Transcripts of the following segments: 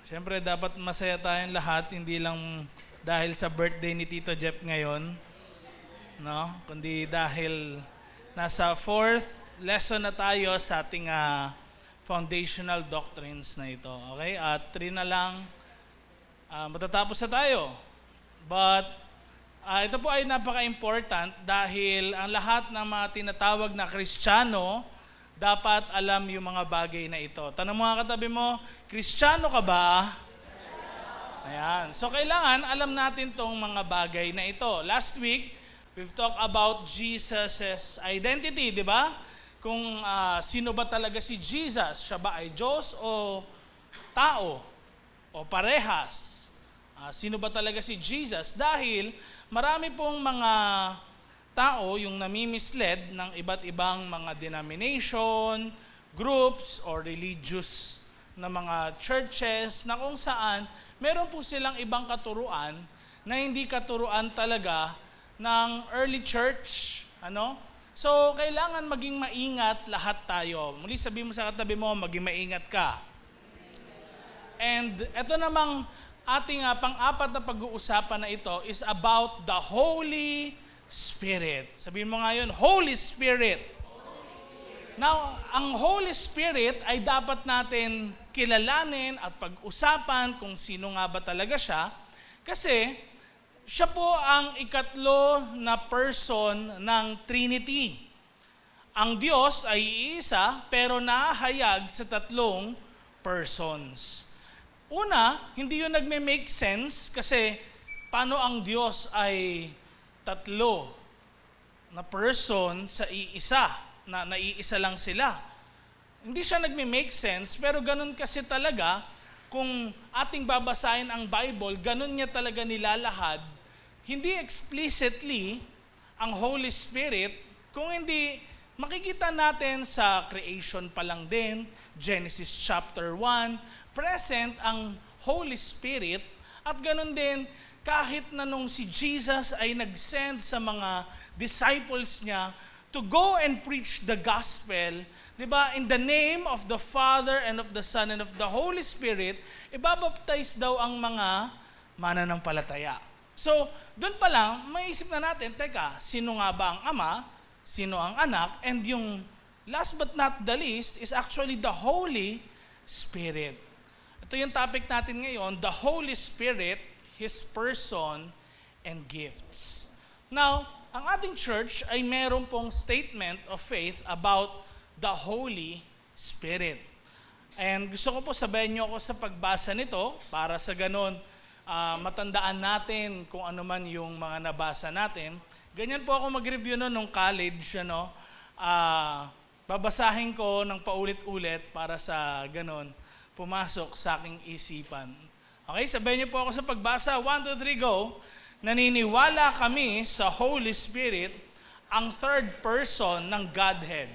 Siyempre, dapat masaya tayong lahat, hindi lang dahil sa birthday ni Tito Jeff ngayon, no? Kundi dahil nasa fourth lesson na tayo sa ating foundational doctrines na ito. Okay? At 3 na lang, matatapos na tayo. But ito po ay napaka-important dahil ang lahat ng mga tinatawag na Kristiyano dapat alam yung mga bagay na ito. Tanong mga katabi mo, Kristiyano ka ba? Ayan. So kailangan alam natin tong mga bagay na ito. Last week, we've talked about Jesus' identity, di ba? Kung sino ba talaga si Jesus? Siya ba ay Diyos o tao? O parehas? Sino ba talaga si Jesus? Dahil marami pong mga tao yung nami-mislead ng iba't ibang mga denomination, groups, or religious na mga churches na kung saan meron po silang ibang katuruan na hindi katuruan talaga ng early church. So, kailangan maging maingat lahat tayo. Muli sabihin mo sa katabi mo, maging maingat ka. And ito namang ating pang-apat na pag-uusapan na ito is about the Holy Spirit. Sabihin mo ngayon, Holy Spirit. Now, ang Holy Spirit ay dapat natin kilalanin at pag-usapan kung sino nga ba talaga siya. Kasi, siya po ang ikatlo na person ng Trinity. Ang Diyos ay iisa, pero nahayag sa 3 persons. Una, hindi yun nagme-make sense kasi paano ang Diyos ay 3 na person sa iisa, na naiisa lang sila. Hindi siya nagme-make sense, pero ganun kasi talaga, kung ating babasahin ang Bible, ganun niya talaga nilalahad, hindi explicitly ang Holy Spirit, kung hindi makikita natin sa creation pa lang din, Genesis chapter 1, present ang Holy Spirit, at ganun din, kahit na nung si Jesus ay nag-send sa mga disciples niya to go and preach the gospel, di ba, in the name of the Father and of the Son and of the Holy Spirit, ibabaptize daw ang mga mananampalataya. So, doon pa lang, maisip na natin, teka, sino nga ba ang Ama, sino ang Anak, and yung last but not the least is actually the Holy Spirit. Ito yung topic natin ngayon, the Holy Spirit, His person, and gifts. Now, ang ating church ay meron pong statement of faith about the Holy Spirit. And gusto ko po sabayan niyo ako sa pagbasa nito para sa ganon matandaan natin kung ano man yung mga nabasa natin. Ganyan po ako mag-review nung college. Babasahin ko ng paulit-ulit para sa ganon pumasok sa aking isipan. Okay, sabayan niyo po ako sa pagbasa. 1, 2, 3, go. Naniniwala kami sa Holy Spirit, ang third person ng Godhead.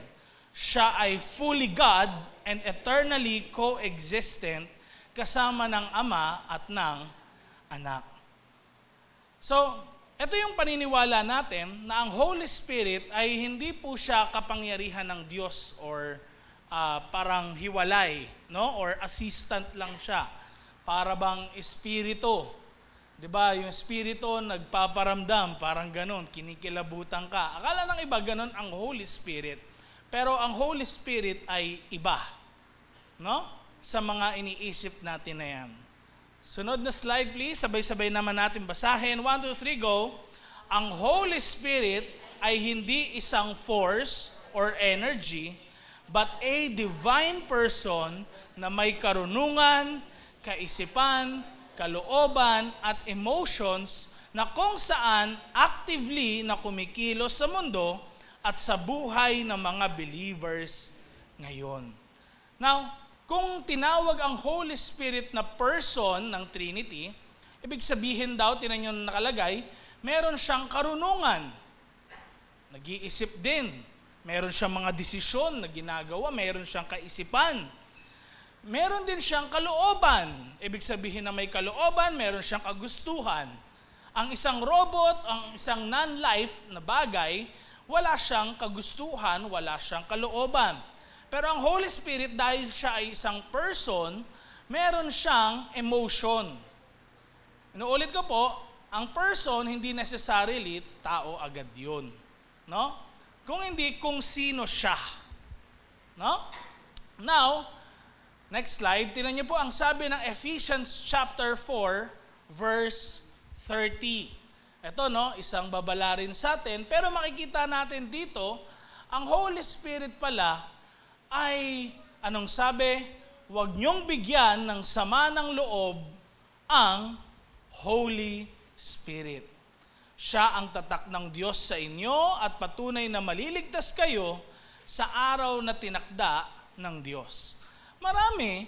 Siya ay fully God and eternally co-existent kasama ng Ama at ng Anak. So, ito yung paniniwala natin na ang Holy Spirit ay hindi po siya kapangyarihan ng Diyos or parang hiwalay, no? Or assistant lang siya. Para bang espiritu. 'Di ba? Yung espiritu nagpaparamdam, parang ganoon, kinikilabutan ka. Akala ng iba ganoon ang Holy Spirit. Pero ang Holy Spirit ay iba. No? Sa mga iniisip natin na 'yan. Sunod na slide please, sabay-sabay naman natin basahin. 1, 2, 3, go. Ang Holy Spirit ay hindi isang force or energy, but a divine person na may karunungan, kaisipan, kalooban, at emotions na kung saan actively na kumikilos sa mundo at sa buhay ng mga believers ngayon. Now, kung tinawag ang Holy Spirit na person ng Trinity, ibig sabihin daw, tinan nyo nakalagay, meron siyang karunungan, nag-iisip din, meron siyang mga desisyon na ginagawa, meron siyang kaisipan, meron din siyang kalooban. Ibig sabihin na may kalooban, meron siyang kagustuhan. Ang isang robot, ang isang non-life na bagay, wala siyang kagustuhan, wala siyang kalooban. Pero ang Holy Spirit, dahil siya ay isang person, meron siyang emotion. Inuulit ko po, ang person hindi necessarily tao agad yun. No? Kung hindi, kung sino siya. No? Now, next slide, tingnan niyo po ang sabi ng Ephesians chapter 4, verse 30. Ito, no, isang babala rin sa atin, pero makikita natin dito, ang Holy Spirit pala ay, anong sabi? Huwag niyong bigyan ng sama ng loob ang Holy Spirit. Siya ang tatak ng Diyos sa inyo at patunay na maliligtas kayo sa araw na tinakda ng Diyos. Marami,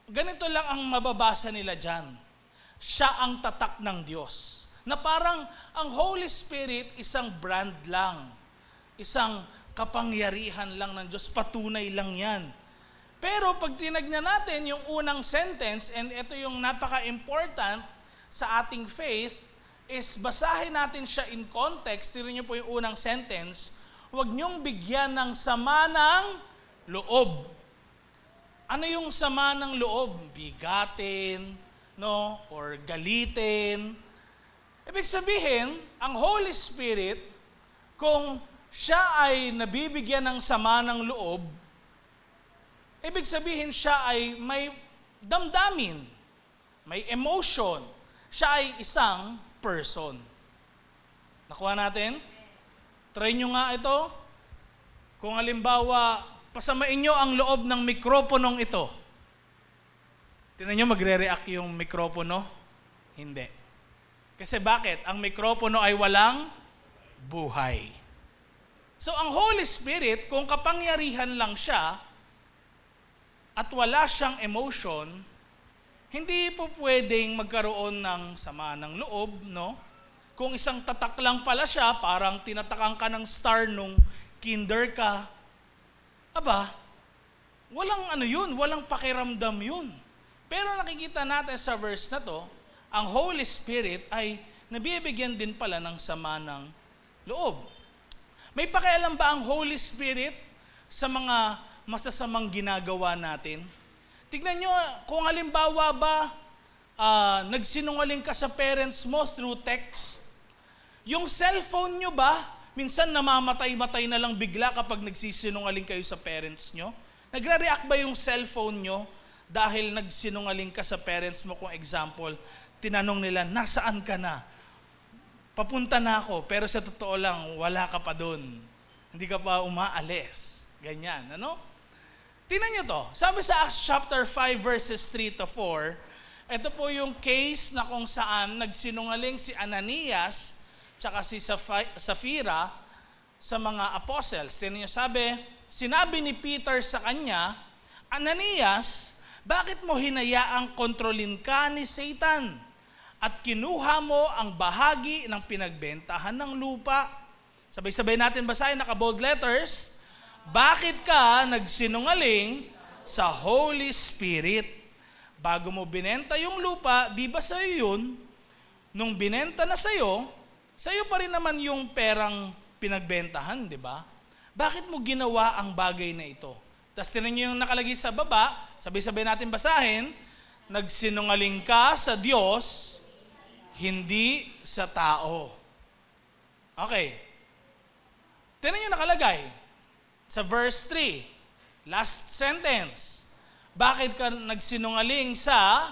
ganito lang ang mababasa nila dyan. Siya ang tatak ng Diyos. Na parang ang Holy Spirit isang brand lang. Isang kapangyarihan lang ng Diyos. Patunay lang yan. Pero pag tinignan natin yung unang sentence, and ito yung napaka-important sa ating faith, is basahin natin siya in context. Tignan niyo po yung unang sentence. Huwag niyong bigyan ng sama ng loob. Ano yung sama ng loob? Bigatin, no? Or galitin. Ibig sabihin, ang Holy Spirit, kung siya ay nabibigyan ng sama ng loob, ibig sabihin siya ay may damdamin, may emotion. Siya ay isang person. Nakuha natin? Try nyo nga ito. Kung halimbawa, pasamain nyo ang loob ng mikroponong ito. Tingnan nyo, magre-react yung mikropono? Hindi. Kasi bakit? Ang mikropono ay walang buhay. So ang Holy Spirit, kung kapangyarihan lang siya, at wala siyang emotion, hindi po pwedeng magkaroon ng sama ng loob, no? Kung isang tatak lang pala siya, parang tinatakan ka ng star nung kinder ka, aba, walang walang pakiramdam yun. Pero nakikita natin sa verse na to, ang Holy Spirit ay nabibigyan din pala ng sama ng loob. May pakialam ba ang Holy Spirit sa mga masasamang ginagawa natin? Tignan nyo, kung halimbawa ba, nagsinungaling ka sa parents mo through text, yung cellphone nyo ba, minsan namamatay-matay na lang bigla kapag nagsisinungaling kayo sa parents nyo? Nagre-react ba yung cellphone nyo dahil nagsinungaling ka sa parents mo? Kung example, tinanong nila, nasaan ka na? Papunta na ako, pero sa totoo lang, wala ka pa doon. Hindi ka pa umaalis. Ganyan, ano? Tingnan niyo to. Sabi sa Acts chapter 5 verses 3 to 4, ito po yung case na kung saan nagsinungaling si Ananias tsaka si Sapphira sa mga apostles. Tingnan niyo, sinabi ni Peter sa kanya, Ananias, bakit mo hinayaang kontrolin ka ni Satan at kinuha mo ang bahagi ng pinagbentahan ng lupa? Sabay-sabay natin basahin, naka-bold letters. Bakit ka nagsinungaling sa Holy Spirit? Bago mo binenta yung lupa, di ba sa'yo yun? Nung binenta na sa'yo pa rin naman yung perang pinagbentahan, di ba? Bakit mo ginawa ang bagay na ito? Tapos tinan niyo yung nakalagay sa baba, sabay-sabay natin basahin, nagsinungaling ka sa Diyos, hindi sa tao. Okay. Tinan niyo nakalagay sa verse 3, last sentence. Bakit ka nagsinungaling sa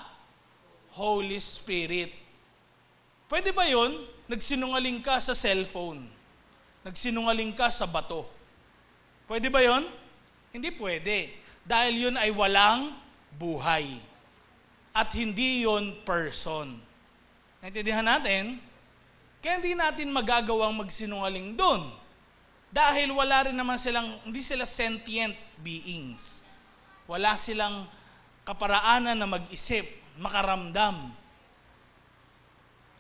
Holy Spirit? Pwede ba yun? Nagsinungaling ka sa cellphone. Nagsinungaling ka sa bato. Pwede ba yun? Hindi pwede. Dahil yun ay walang buhay. At hindi yun person. Naintindihan natin? Kaya hindi natin magagawang magsinungaling doon. Dahil wala rin naman hindi sila sentient beings. Wala silang kaparaanan na mag-isip, makaramdam.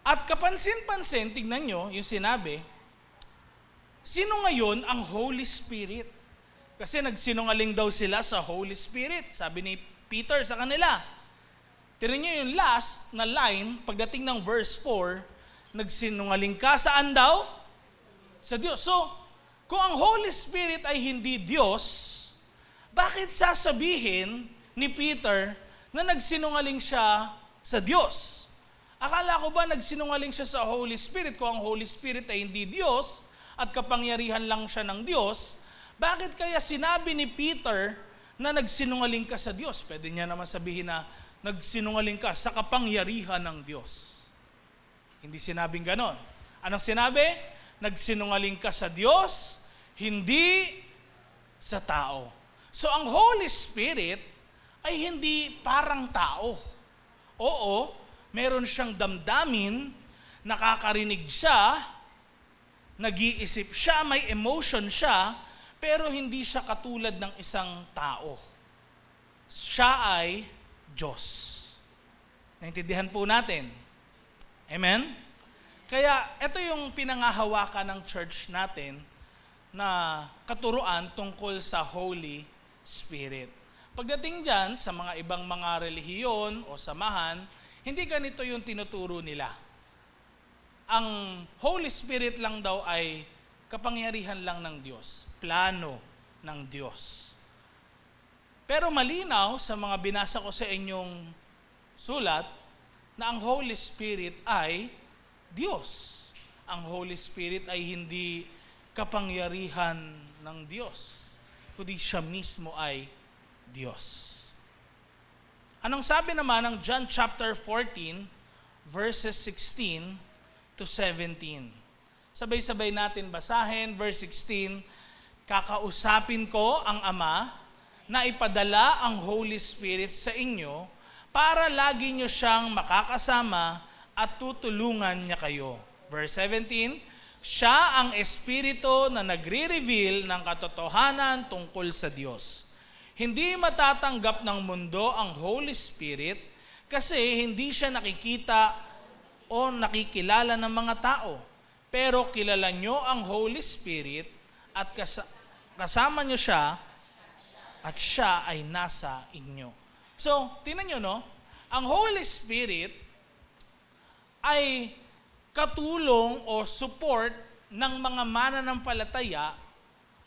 At kapansin-pansin, tignan nyo yung sinabi, sino ngayon ang Holy Spirit? Kasi nagsinungaling daw sila sa Holy Spirit. Sabi ni Peter sa kanila. Tignan nyo yung last na line, pagdating ng verse 4, nagsinungaling ka saan daw? Sa Diyos. So, kung ang Holy Spirit ay hindi Diyos, bakit sasabihin ni Peter na nagsinungaling siya sa Diyos. Akala ko ba nagsinungaling siya sa Holy Spirit? Kung ang Holy Spirit ay hindi Diyos at kapangyarihan lang siya ng Diyos, bakit kaya sinabi ni Peter na nagsinungaling ka sa Diyos? Pwede niya naman sabihin na nagsinungaling ka sa kapangyarihan ng Diyos. Hindi sinabing ganon. Anong sinabi? Nagsinungaling ka sa Diyos, hindi sa tao. So ang Holy Spirit ay hindi parang tao. Oo, meron siyang damdamin, nakakarinig siya, nag-iisip siya, may emotion siya, pero hindi siya katulad ng isang tao. Siya ay Diyos. Naintindihan po natin. Amen? Kaya ito yung pinangahawakan ng church natin na katuruan tungkol sa Holy Spirit. Pagdating dyan sa mga ibang mga relihiyon o samahan, hindi ganito yung tinuturo nila. Ang Holy Spirit lang daw ay kapangyarihan lang ng Diyos, plano ng Diyos. Pero malinaw sa mga binasa ko sa inyong sulat na ang Holy Spirit ay Diyos. Ang Holy Spirit ay hindi kapangyarihan ng Diyos, kundi siya mismo ay Diyos. Anong sabi naman ng John chapter 14, verses 16 to 17? Sabay-sabay natin basahin. Verse 16, kakausapin ko ang Ama na ipadala ang Holy Spirit sa inyo para lagi nyo siyang makakasama at tutulungan niya kayo. Verse 17, siya ang Espiritu na nagre-reveal ng katotohanan tungkol sa Diyos. Hindi matatanggap ng mundo ang Holy Spirit kasi hindi siya nakikita o nakikilala ng mga tao. Pero kilala nyo ang Holy Spirit at kasama nyo siya at siya ay nasa inyo. So, tingnan nyo, no? Ang Holy Spirit ay katulong o support ng mga mananampalataya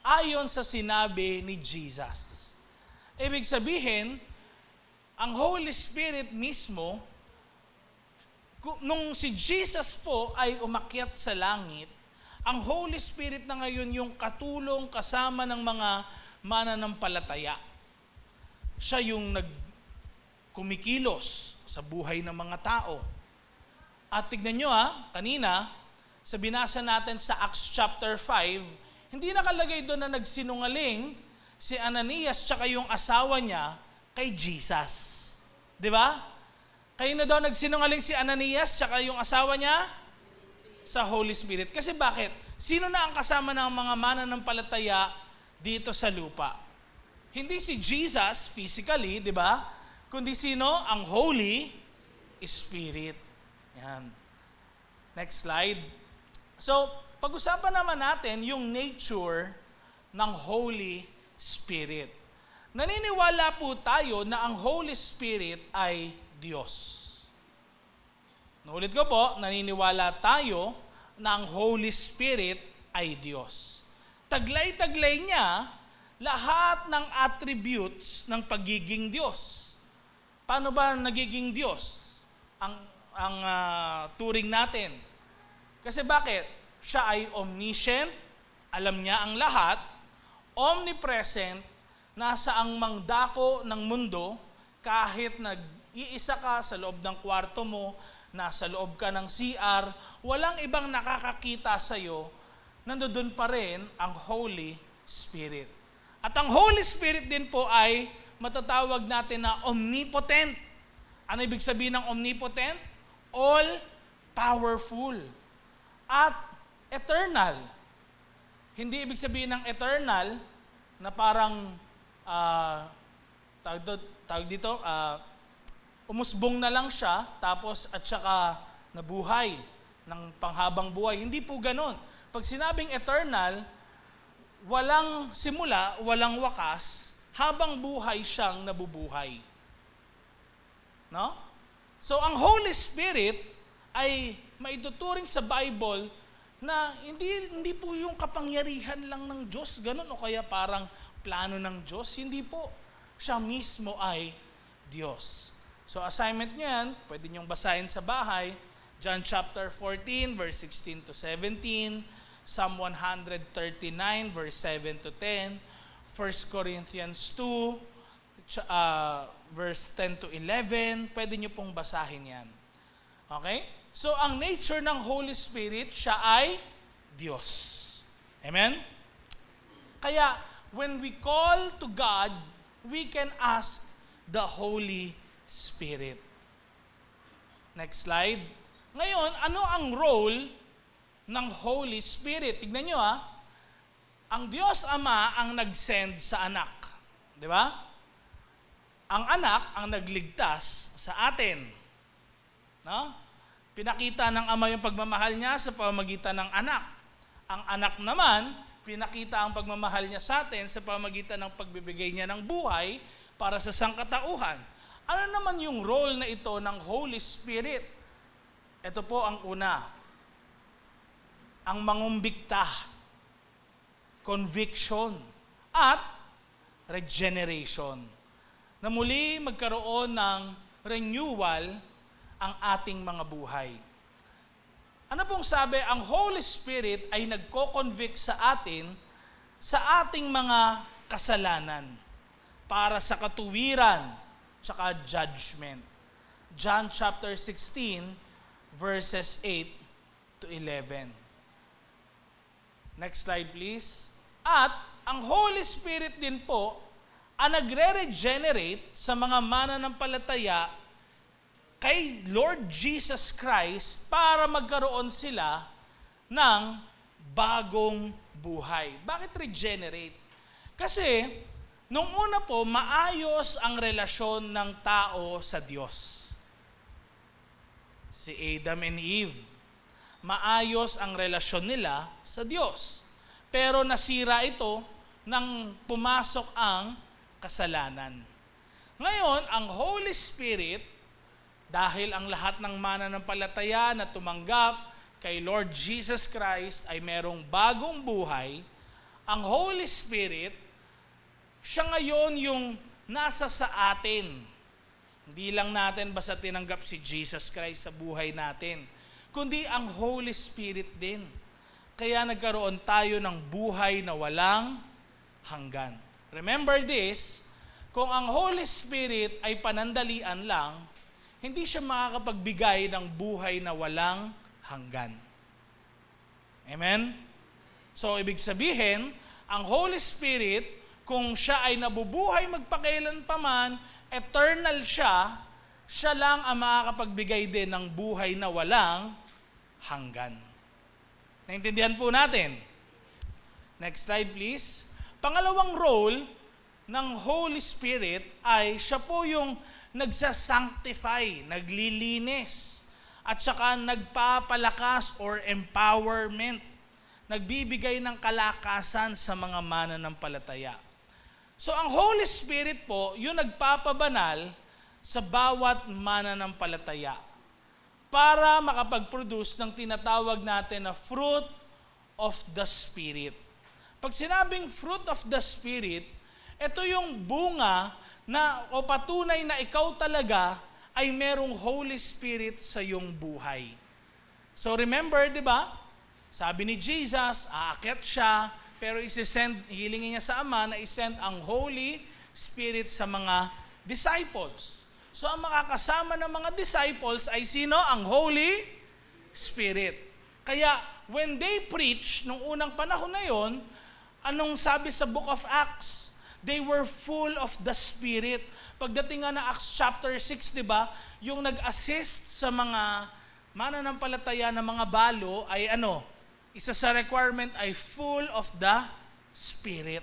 ayon sa sinabi ni Jesus. Ibig sabihin, ang Holy Spirit mismo, nung si Jesus po ay umakyat sa langit, ang Holy Spirit na ngayon yung katulong kasama ng mga mananampalataya. Siya yung kumikilos sa buhay ng mga tao. At tignan nyo kanina, sa binasa natin sa Acts chapter 5, hindi nakalagay doon na nagsinungaling si Ananias tsaka yung asawa niya kay Jesus. Di ba? Kayo na daw nagsinungaling si Ananias tsaka yung asawa niya sa Holy Spirit. Kasi bakit? Sino na ang kasama ng mga mananampalataya dito sa lupa? Hindi si Jesus physically, di ba? Kundi sino? Ang Holy Spirit. Yan. Next slide. So, pag-usapan naman natin yung nature ng Holy Spirit. Naniniwala po tayo na ang Holy Spirit ay Diyos. Nuulit ko po, naniniwala tayo na ang Holy Spirit ay Diyos. Taglay-taglay niya lahat ng attributes ng pagiging Diyos. Paano ba nagiging Diyos ang turing natin? Kasi bakit? Siya ay omniscient, alam niya ang lahat, omnipresent, nasa ang mangdako ng mundo, kahit nag-iisa ka sa loob ng kwarto mo, nasa loob ka ng CR, walang ibang nakakakita sa iyo, nandoon pa rin ang Holy Spirit. At ang Holy Spirit din po ay matatawag natin na omnipotent. Ano ibig sabihin ng omnipotent? All-powerful. At eternal. Hindi ibig sabihin ng eternal na parang umusbong na lang siya tapos at saka nabuhay ng panghabang buhay. Hindi po ganon. Pag sinabing eternal, walang simula, walang wakas, habang buhay siyang nabubuhay. No? So ang Holy Spirit ay maituturing sa Bible na hindi po yung kapangyarihan lang ng Diyos, ganun, o kaya parang plano ng Diyos. Hindi po. Siya mismo ay Diyos. So assignment nyo yan, pwede nyong basahin sa bahay. John chapter 14, verse 16 to 17, Psalm 139, verse 7 to 10, 1 Corinthians 2, verse 10 to 11, pwede nyo pong basahin yan. Okay? So ang nature ng Holy Spirit, siya ay Diyos. Amen? Kaya, when we call to God, we can ask the Holy Spirit. Next slide. Ngayon, ano ang role ng Holy Spirit? Tignan nyo ang Diyos Ama ang nag-send sa anak. Di ba? Ang anak ang nagligtas sa atin. No? Pinakita ng Ama yung pagmamahal niya sa pamamagitan ng anak. Ang anak naman, pinakita ang pagmamahal niya sa atin sa pamamagitan ng pagbibigay niya ng buhay para sa sangkatauhan. Ano naman yung role na ito ng Holy Spirit? Ito po ang una. Ang mangumbikta, conviction, at regeneration. Na muli magkaroon ng renewal ang ating mga buhay. Ano pong sabi? Ang Holy Spirit ay nagko-convict sa atin sa ating mga kasalanan para sa katuwiran tsaka judgment. John chapter 16, verses 8 to 11. Next slide please. At ang Holy Spirit din po ang nagre-regenerate sa mga mananampalataya kay Lord Jesus Christ para magkaroon sila ng bagong buhay. Bakit regenerate? Kasi nung una po, maayos ang relasyon ng tao sa Diyos. Si Adam and Eve. Maayos ang relasyon nila sa Diyos. Pero nasira ito nang pumasok ang kasalanan. Ngayon, ang Holy Spirit, dahil ang lahat ng mananampalataya na tumanggap kay Lord Jesus Christ ay merong bagong buhay, ang Holy Spirit, siya ngayon yung nasa sa atin. Hindi lang natin basta tinanggap si Jesus Christ sa buhay natin, kundi ang Holy Spirit din. Kaya nagkaroon tayo ng buhay na walang hanggan. Remember this, kung ang Holy Spirit ay panandalian lang, hindi siya makakapagbigay ng buhay na walang hanggan. Amen? So, ibig sabihin, ang Holy Spirit, kung siya ay nabubuhay magpakailanpaman, eternal siya, siya lang ang makakapagbigay din ng buhay na walang hanggan. Naintindihan po natin? Next slide please. Pangalawang role ng Holy Spirit ay siya po yung nagsasanctify, naglilinis, at saka nagpapalakas or empowerment, nagbibigay ng kalakasan sa mga mananampalataya. So ang Holy Spirit po, yung nagpapabanal sa bawat mananampalataya para makapag-produce ng tinatawag natin na fruit of the Spirit. Pag sinabing fruit of the Spirit, ito yung bunga na o patunay na ikaw talaga ay merong Holy Spirit sa iyong buhay. So remember, di ba? Sabi ni Jesus, aakyat siya, pero hilingin niya sa Ama na isend ang Holy Spirit sa mga disciples. So ang makakasama ng mga disciples ay sino? Ang Holy Spirit. Kaya when they preach, nung unang panahon na yon, anong sabi sa Book of Acts? They were full of the Spirit. Pagdating nga na Acts chapter 6, di ba? Yung nag-assist sa mga mananampalataya na mga balo ay ano? Isa sa requirement ay full of the Spirit.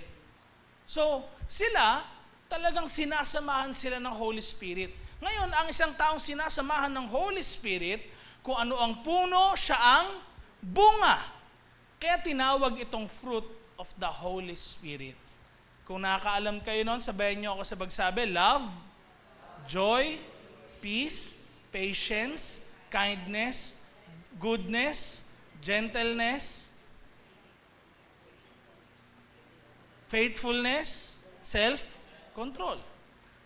So, sila, talagang sinasamahan sila ng Holy Spirit. Ngayon, ang isang taong sinasamahan ng Holy Spirit, kung ano ang puno, siya ang bunga. Kaya tinawag itong fruit of the Holy Spirit. Kung nakakaalam kayo noon, sabayan niyo ako sa pagsabi, love, joy, peace, patience, kindness, goodness, gentleness, faithfulness, self-control.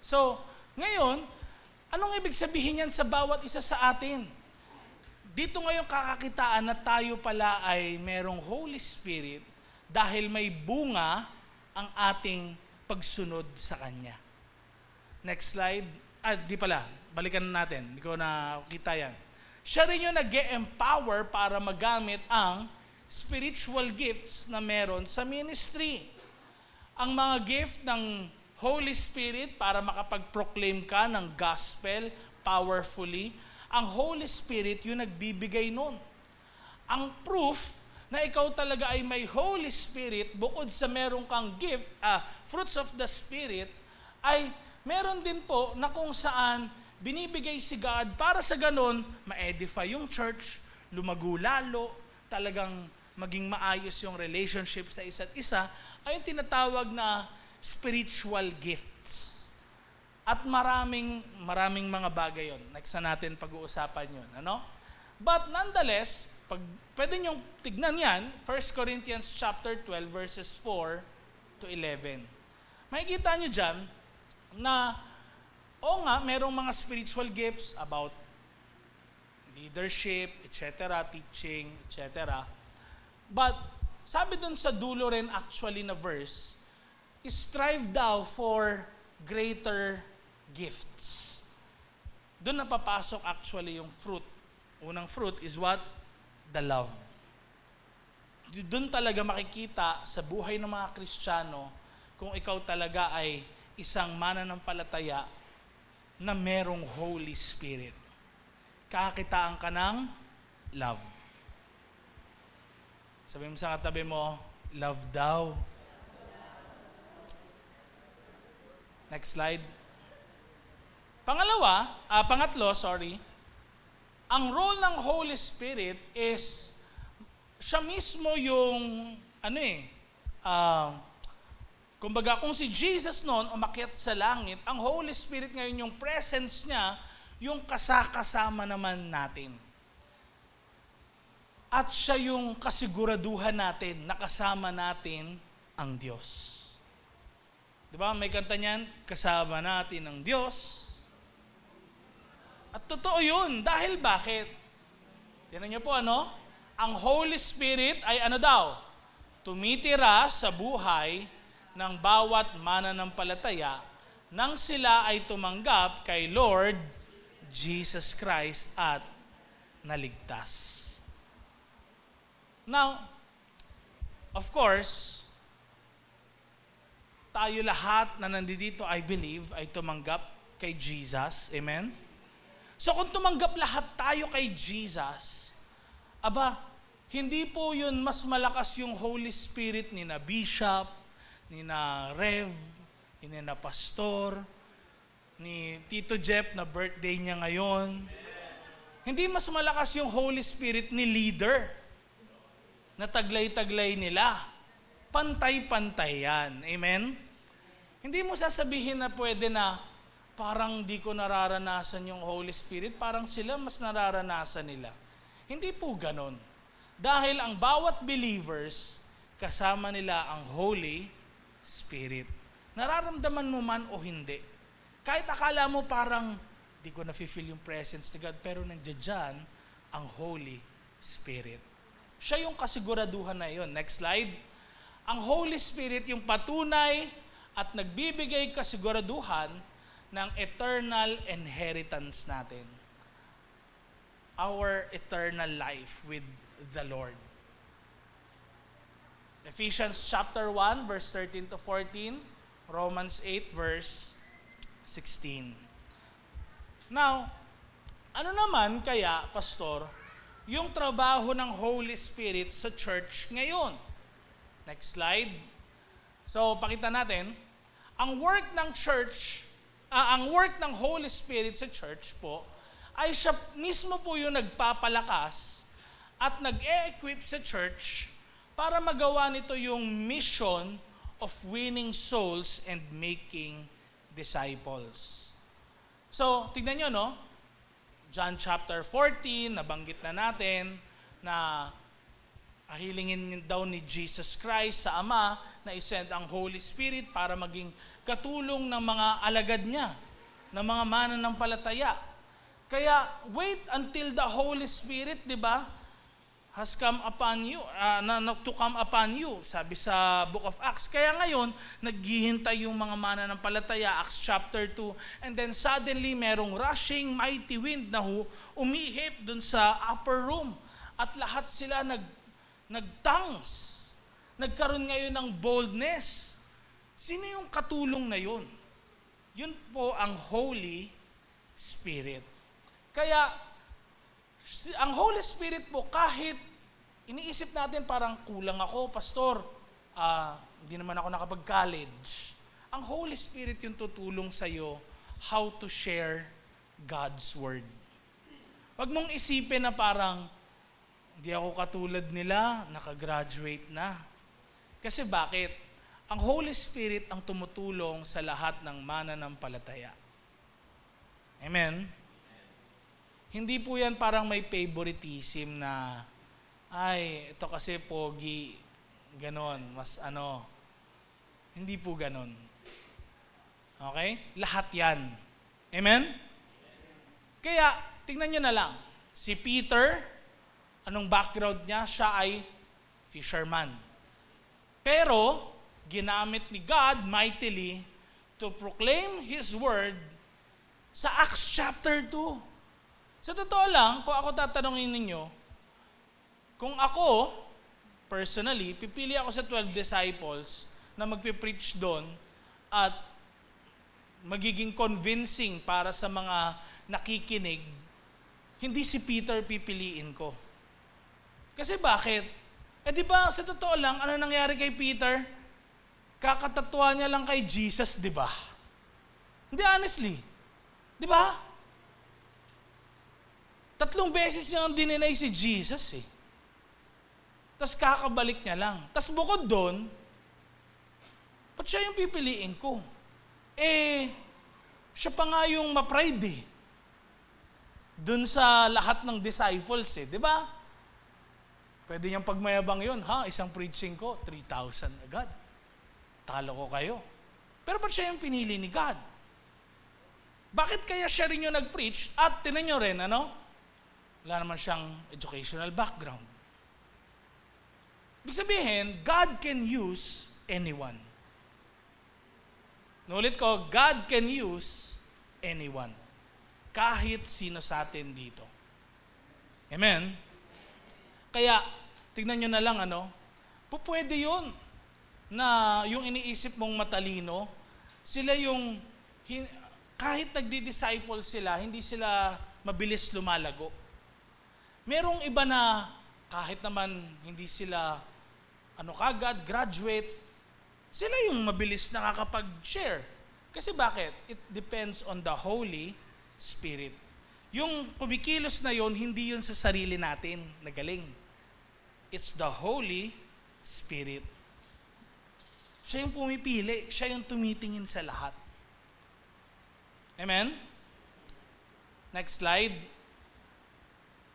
So, ngayon, Anong ibig sabihin yan sa bawat isa sa atin? Dito ngayon kakakitaan na tayo pala ay merong Holy Spirit dahil may bunga ang ating pagsunod sa Kanya. Next slide. Di pala. Balikan natin. Hindi ko nakita yan. Siya rin yung nag-empower para magamit ang spiritual gifts na meron sa ministry. Ang mga gift ng Holy Spirit para makapag-proclaim ka ng gospel powerfully, ang Holy Spirit yung nagbibigay nun. Ang proof na ikaw talaga ay may Holy Spirit, bukod sa meron kang gift, fruits of the Spirit, ay meron din po na kung saan binibigay si God para sa ganun, ma-edify yung church, lumago lalo, talagang maging maayos yung relationship sa isa't isa, ay yung tinatawag na spiritual gifts. At maraming mga bagay yon. Next na natin pag-uusapan yun. Ano? But nonetheless, pwede niyong tignan yan, 1 Corinthians chapter 12 verses 4 to 11. Makikita niyo dyan na merong mga spiritual gifts about leadership, etc., teaching, etc. But sabi dun sa dulo rin actually na verse, strive thou for greater gifts. Doon napapasok actually yung fruit. Unang fruit is what? The love. Doon talaga makikita sa buhay ng mga Kristiyano kung ikaw talaga ay isang mananampalataya na merong Holy Spirit. Kakitaan ka ng love. Sabi mo sa katabi mo, love daw. Next slide. Pangatlo, ang role ng Holy Spirit is, siya mismo yung, kumbaga kung si Jesus noon umakyat sa langit, ang Holy Spirit ngayon yung presence niya, yung kasakasama naman natin. At siya yung kasiguraduhan natin, nakasama natin ang Diyos. Diba? May kanta niyan, kasama natin ang Diyos. At totoo yun. Dahil bakit? Tingnan niyo po ang Holy Spirit ay tumitira sa buhay ng bawat mananampalataya nang sila ay tumanggap kay Lord Jesus Christ at naligtas. Now, of course, tayo lahat na nandito, I believe, ay tumanggap kay Jesus. Amen? So kung tumanggap lahat tayo kay Jesus, hindi po yun mas malakas yung Holy Spirit ni na Bishop, ni na Rev, ni na Pastor, ni Tito Jeff na birthday niya ngayon. Hindi mas malakas yung Holy Spirit ni leader na taglay-taglay nila. Pantay-pantay yan. Amen? Hindi mo sasabihin na pwede na parang di ko nararanasan yung Holy Spirit, parang sila mas nararanasan nila. Hindi po ganon. Dahil ang bawat believers, kasama nila ang Holy Spirit. Nararamdaman mo man o hindi. Kahit akala mo parang di ko na-feel yung presence ni God, pero nandiyan dyan ang Holy Spirit. Siya yung kasiguraduhan na yun. Next slide. Ang Holy Spirit yung patunay at nagbibigay kasiguraduhan ng eternal inheritance natin. Our eternal life with the Lord. Ephesians chapter 1, verse 13 to 14. Romans 8, verse 16. Now, ano naman kaya, Pastor, yung trabaho ng Holy Spirit sa church ngayon? Next slide. So, pakita natin, ang work ng Holy Spirit sa church po, ay siya mismo po yung nagpapalakas at nag-e-equip sa church para magawa nito yung mission of winning souls and making disciples. So, tignan nyo, John chapter 14, nabanggit na natin na ahilingin daw ni Jesus Christ sa Ama na isend ang Holy Spirit para maging katulong ng mga alagad niya. ng mga mananampalataya. Kaya wait until the Holy Spirit, di ba, has come upon you, to come upon you, sabi sa Book of Acts. Kaya ngayon, naghihintay yung mga mananampalataya, Acts chapter 2, and then suddenly merong rushing mighty wind na umihip dun sa upper room. At lahat sila nag-tongues. Nagkaroon ngayon ng boldness. Sino yung katulong na yun? Yun po ang Holy Spirit. Kaya, ang Holy Spirit po, kahit iniisip natin parang kulang ako, pastor, hindi naman ako nakapag-college. Ang Holy Spirit yung tutulong sa'yo how to share God's Word. Huwag mong isipin na parang, hindi ako katulad nila, nakagraduate na. Kasi bakit? Ang Holy Spirit ang tumutulong sa lahat ng mananampalataya. Amen? Hindi po yan parang may favoritism na, ay, ito kasi pogi, ganon, mas ano. Hindi po ganon. Okay? Lahat yan. Amen? Kaya, tingnan nyo na lang. Si Peter, anong background niya? Siya ay fisherman. Pero, ginamit ni God mightily to proclaim His word sa Acts chapter 2. Sa totoo lang, kung ako tatanungin ninyo, kung ako, personally, pipili ako sa 12 disciples na magpipreach doon at magiging convincing para sa mga nakikinig, hindi si Peter pipiliin ko. Kasi bakit? Di ba, sa totoo lang, ano nangyari kay Peter? Kakatatwa niya lang kay Jesus, di ba? Hindi, honestly. Di ba? 3 beses niyang dininay si Jesus eh. Tapos kakabalik niya lang. Tapos bukod doon, ba't siya yung pipiliin ko? Siya pa nga yung ma-pride eh. Doon sa lahat ng disciples eh. Di ba? Pwede niyang pagmayabang yun. Isang preaching ko, 3,000 agad. Talo ko kayo. Pero ba't siya yung pinili ni God? Bakit kaya siya rin yung nag-preach? At tinan nyo rin, wala naman siyang educational background. Ibig sabihin, God can use anyone. Nulit ko, God can use anyone. Kahit sino sa atin dito. Amen? Kaya, tignan nyo na lang, pwede yun na yung iniisip mong matalino, sila yung, kahit nagdi-disciple sila, hindi sila mabilis lumalago. Merong iba na kahit naman hindi sila kagad, graduate, sila yung mabilis nakakapag-share. Kasi bakit? It depends on the Holy Spirit. Yung kumikilos na yon, hindi yun sa sarili natin na galing. It's the Holy Spirit. Siya yung pumipili, siya yung tumitingin sa lahat. Amen? Next slide.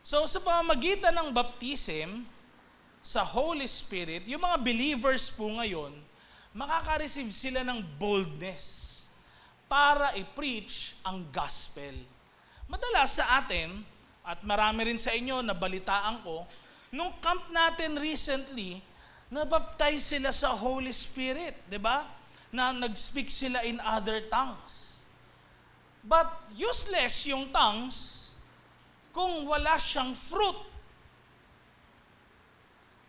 So sa pamamagitan ng baptism sa Holy Spirit, yung mga believers po ngayon, makaka-receive sila ng boldness para i-preach ang gospel. Madalas sa atin, at marami rin sa inyo na balitaan ko, nung camp natin recently, nabaptize sila sa Holy Spirit, di ba? Na nag-speak sila in other tongues. But useless yung tongues kung wala siyang fruit.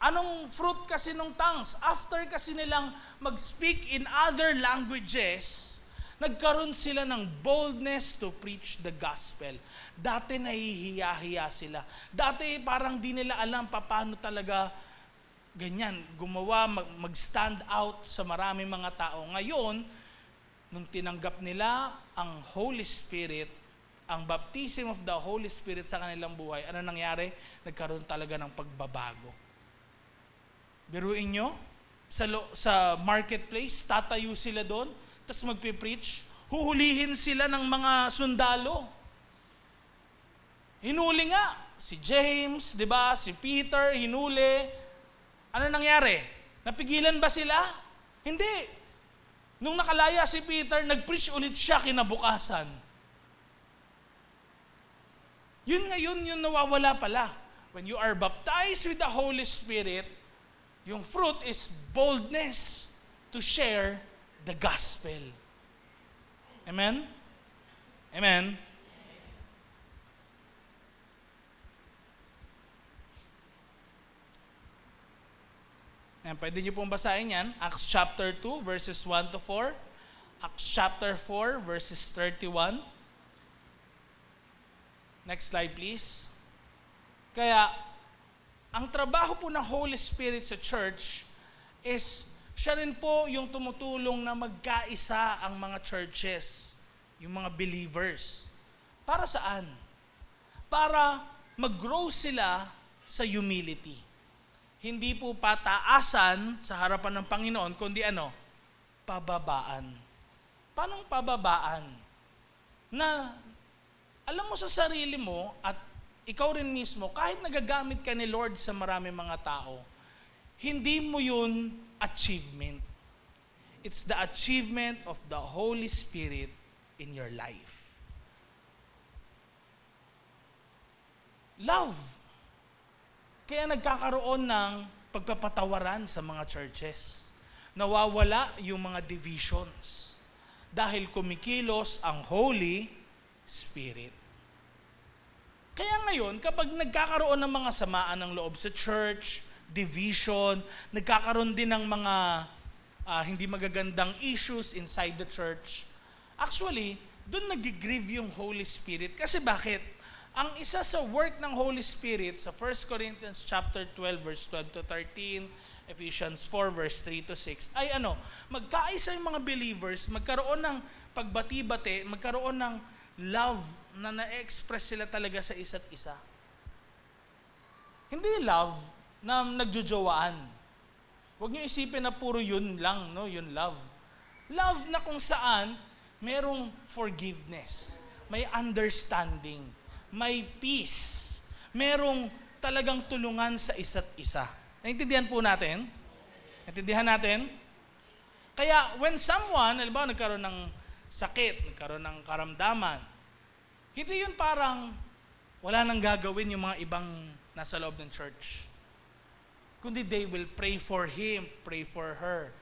Anong fruit kasi nung tongues? After kasi nilang mag-speak in other languages, nagkaroon sila ng boldness to preach the gospel. Dati nahihiya-hiya sila. Dati parang di nila alam paano talaga ganyan, gumawa, mag-stand out sa maraming mga tao. Ngayon, nung tinanggap nila ang Holy Spirit, ang baptism of the Holy Spirit sa kanilang buhay, ano nangyari? Nagkaroon talaga ng pagbabago. Biruin nyo, sa marketplace, tatayo sila doon, tapos magpipreach, huhulihin sila ng mga sundalo. Hinuli nga, si James, di ba? Si Peter, hinuli. Ano nangyari? Napigilan ba sila? Hindi. Nung nakalaya si Peter, nag-preach ulit siya kinabukasan. Yun ngayon, yung nawawala pala. When you are baptized with the Holy Spirit, yung fruit is boldness to share the gospel. Amen? Amen? Ayan, pwede niyo pong basahin yan. Acts chapter 2, verses 1 to 4. Acts chapter 4, verses 31. Next slide, please. Kaya, ang trabaho po ng Holy Spirit sa church is, siya rin po yung tumutulong na magkaisa ang mga churches, yung mga believers. Para saan? Para mag-grow sila sa humility. Hindi po pataasan sa harapan ng Panginoon, kundi pababaan. Paanong pababaan? Na alam mo sa sarili mo at ikaw rin mismo, kahit nagagamit ka ni Lord sa marami mga tao, hindi mo yun achievement. It's the achievement of the Holy Spirit in your life. Love. Kaya nagkakaroon ng pagpapatawaran sa mga churches. Nawawala yung mga divisions dahil kumikilos ang Holy Spirit. Kaya ngayon, kapag nagkakaroon ng mga samaan ng loob sa church, division, nagkakaroon din ng mga hindi magagandang issues inside the church, actually, doon nag-grieve yung Holy Spirit. Kasi bakit? Ang isa sa work ng Holy Spirit sa 1 Corinthians chapter 12, verse 12 to 13, Ephesians 4, verse 3 to 6, ay magkaisa yung mga believers, magkaroon ng pagbati-bati, magkaroon ng love na na-express sila talaga sa isa't isa. Hindi love na nagjojowaan. Huwag niyo isipin na puro yun lang, yun love. Love na kung saan merong forgiveness, may understanding, may peace, merong talagang tulungan sa isa't isa. Naintindihan po natin? Naintindihan natin? Kaya when someone, halimbawa nagkaroon ng sakit, nagkaroon ng karamdaman, hindi yun parang wala nang gagawin yung mga ibang nasa loob ng church. Kundi they will pray for him, pray for her.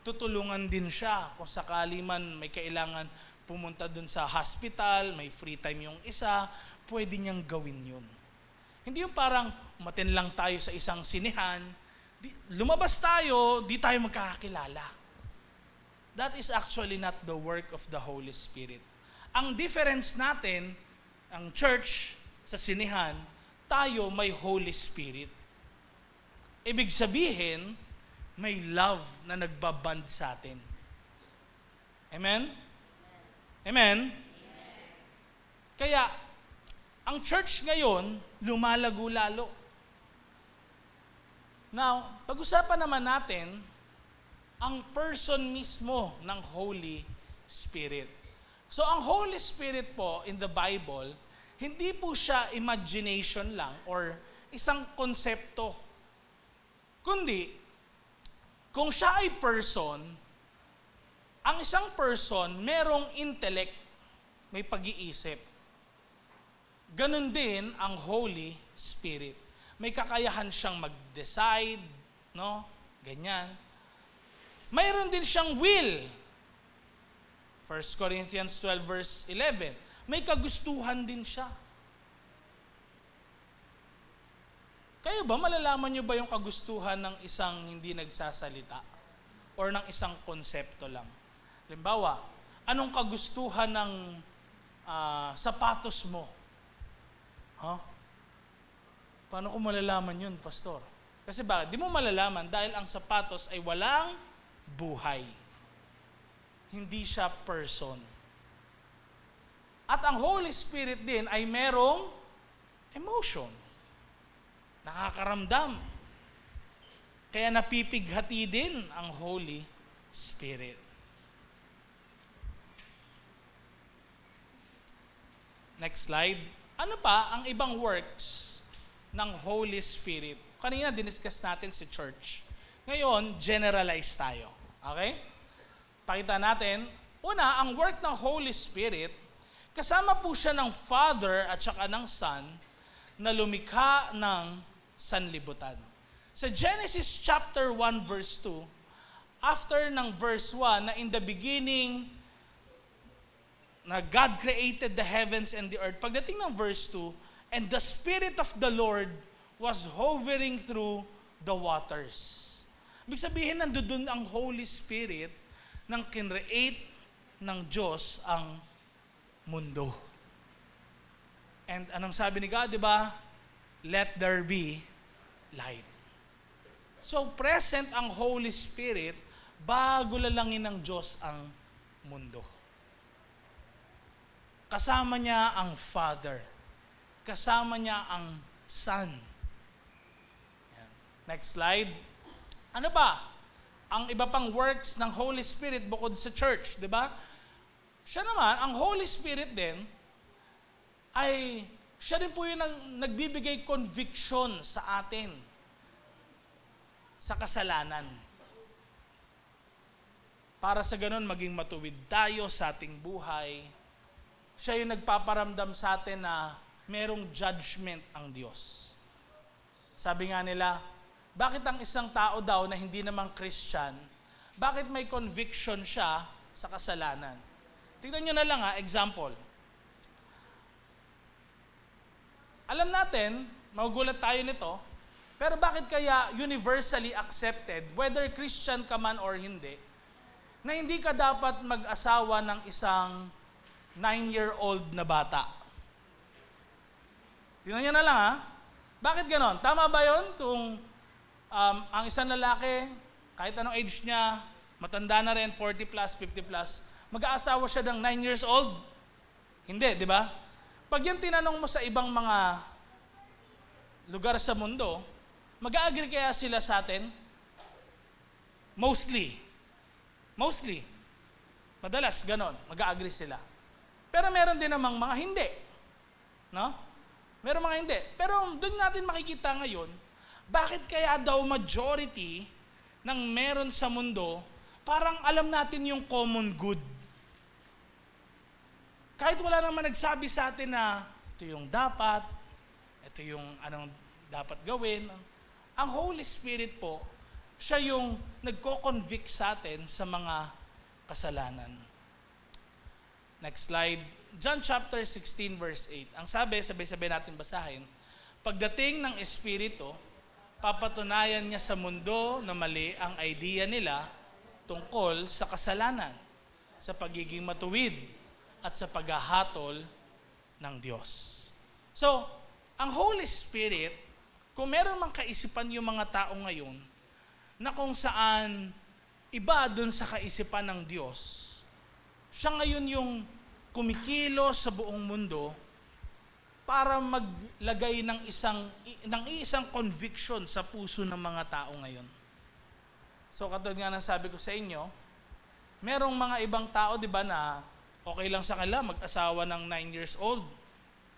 Tutulungan din siya kung sakali man may kailangan pumunta dun sa hospital, may free time yung isa, pwede niyang gawin yun. Hindi yung parang umaten lang tayo sa isang sinehan, lumabas tayo, di tayo magkakakilala. That is actually not the work of the Holy Spirit. Ang difference natin, ang church sa sinehan, tayo may Holy Spirit. Ibig sabihin, may love na nagbaband sa atin. Amen? Amen? Kaya, ang church ngayon, lumalago lalo. Now, pag-usapan naman natin, ang person mismo ng Holy Spirit. So, ang Holy Spirit po in the Bible, hindi po siya imagination lang or isang konsepto. Kundi, kung siya ay person, ang isang person merong intellect, may pag-iisip. Ganon din ang Holy Spirit. May kakayahan siyang mag-decide, ganyan. Mayroon din siyang will. 1 Corinthians 12 verse 11. May kagustuhan din siya. Kayo ba, malalaman nyo ba yung kagustuhan ng isang hindi nagsasalita? Or ng isang konsepto lang? Halimbawa, anong kagustuhan ng sapatos mo? Paano ko malalaman yun, Pastor? Kasi bakit? Di mo malalaman dahil ang sapatos ay walang buhay. Hindi siya person. At ang Holy Spirit din ay merong emotion. Nakakaramdam. Kaya napipighati din ang Holy Spirit. Next slide. Ano pa ang ibang works ng Holy Spirit? Kanina diniscuss natin si church. Ngayon, generalize tayo. Okay? Pakita natin. Una, ang work ng Holy Spirit, Kasama po siya ng Father at saka ng Son na lumikha ng sanlibutan. Sa Genesis chapter 1 verse 2, after ng verse 1 na in the beginning na God created the heavens and the earth, pagdating ng verse 2, and the Spirit of the Lord was hovering through the waters. Ibig sabihin, nandoon ang Holy Spirit nang kinreate ng Diyos ang mundo. And anong sabi ni God, di ba? Let there be light. So present ang Holy Spirit bago lalangin ng Diyos ang mundo. Kasama niya ang Father. Kasama niya ang Son. Yan. Next slide. Ano ba? Ang iba pang works ng Holy Spirit bukod sa church, di ba? Siya naman, ang Holy Spirit din, ay siya din po yung nagbibigay conviction sa atin sa kasalanan. Para sa ganun, maging matuwid tayo sa ating buhay. Siya yung nagpaparamdam sa atin na merong judgment ang Diyos. Sabi nga nila, bakit ang isang tao daw na hindi namang Christian, bakit may conviction siya sa kasalanan? Tingnan nyo na lang example. Alam natin, magugulat tayo nito, pero bakit kaya universally accepted, whether Christian ka man or hindi, na hindi ka dapat mag-asawa ng isang 9-year-old na bata? Tingnan nyo na lang Bakit ganon? Tama ba yun kung ang isang lalaki, kahit anong age niya, matanda na rin, 40 plus, 50 plus, mag-aasawa siya ng 9 years old? Hindi, di ba? Pag yan tinanong mo sa ibang mga lugar sa mundo, mag-a-agree kaya sila sa atin? Mostly. Madalas, ganon. Mag-a-agree sila. Pero meron din namang mga hindi. No? Meron mga hindi. Pero doon natin makikita ngayon, bakit kaya daw majority ng meron sa mundo, parang alam natin yung common good. Kahit wala naman nagsabi sa atin na ito yung dapat, ito yung anong dapat gawin. Ang Holy Spirit po, siya yung nagko-convict sa atin sa mga kasalanan. Next slide. John chapter 16 verse 8. Ang sabi, sabay-sabay natin basahin, pagdating ng Espiritu, papatunayan niya sa mundo na mali ang idea nila tungkol sa kasalanan, sa pagiging matuwid, at sa paghahatol ng Diyos. So, ang Holy Spirit, kung meron mang kaisipan yung mga tao ngayon, na kung saan iba dun sa kaisipan ng Diyos, siya ngayon yung kumikilo sa buong mundo para maglagay ng isang conviction sa puso ng mga tao ngayon. So katulad nga ng sabi ko sa inyo, merong mga ibang tao, di ba, na okay lang sa kanila mag-asawa ng 9 years old,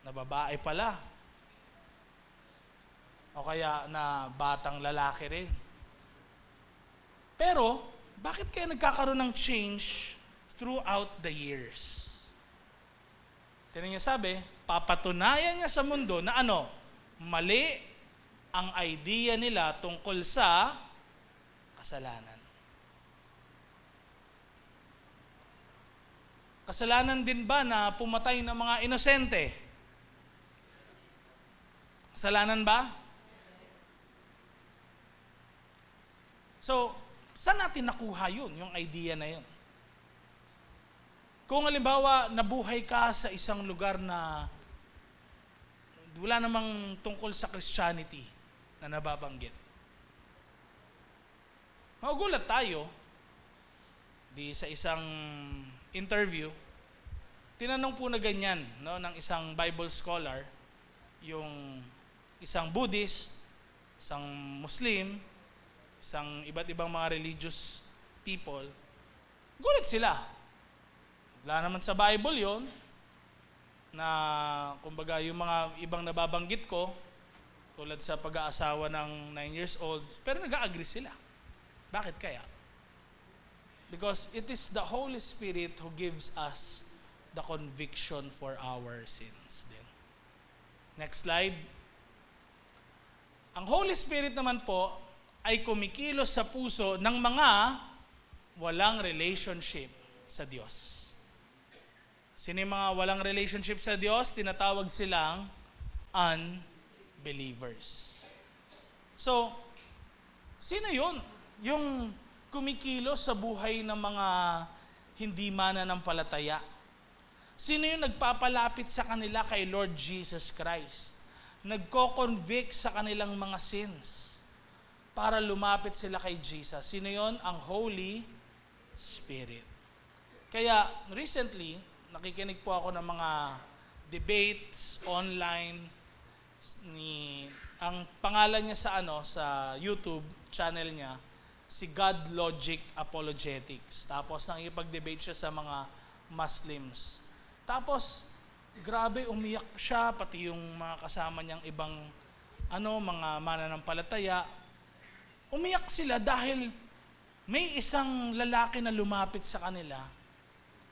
na babae pala. O kaya na batang lalaki rin. Pero, bakit kaya nagkakaroon ng change throughout the years? Tingnan niyo sabi, papatunayan niya sa mundo na mali ang idea nila tungkol sa kasalanan. Kasalanan din ba na pumatay ng mga inosente? Kasalanan ba? So, saan natin nakuha yun, yung idea na yun? Kung halimbawa, nabuhay ka sa isang lugar na wala namang tungkol sa Christianity na nababanggit. Magugulat tayo, di sa isang interview, tinanong po na ganyan ng isang Bible scholar, yung isang Buddhist, isang Muslim, isang iba't ibang mga religious people, gulat sila. Wala naman sa Bible yon na kumbaga yung mga ibang nababanggit ko, tulad sa pag-aasawa ng 9 years old, pero nag-a-agree sila. Bakit kaya? Because it is the Holy Spirit who gives us the conviction for our sins din. Next slide. Ang Holy Spirit naman po ay kumikilos sa puso ng mga walang relationship sa Diyos. Sino yung mga walang relationship sa Diyos? Tinatawag silang unbelievers. So, sino yun? Yung kumikilos sa buhay ng mga hindi mananampalataya. Sino yung nagpapalapit sa kanila kay Lord Jesus Christ? Nagko-convict sa kanilang mga sins para lumapit sila kay Jesus. Sino yon? Ang Holy Spirit. Kaya recently, nakikinig po ako ng mga debates online ang pangalan niya sa YouTube channel niya, si God Logic Apologetics. Tapos nakikipag-debate siya sa mga Muslims. Tapos grabe, umiyak siya, pati yung mga kasama niyang ibang mga mananampalataya. Umiyak sila dahil may isang lalaki na lumapit sa kanila.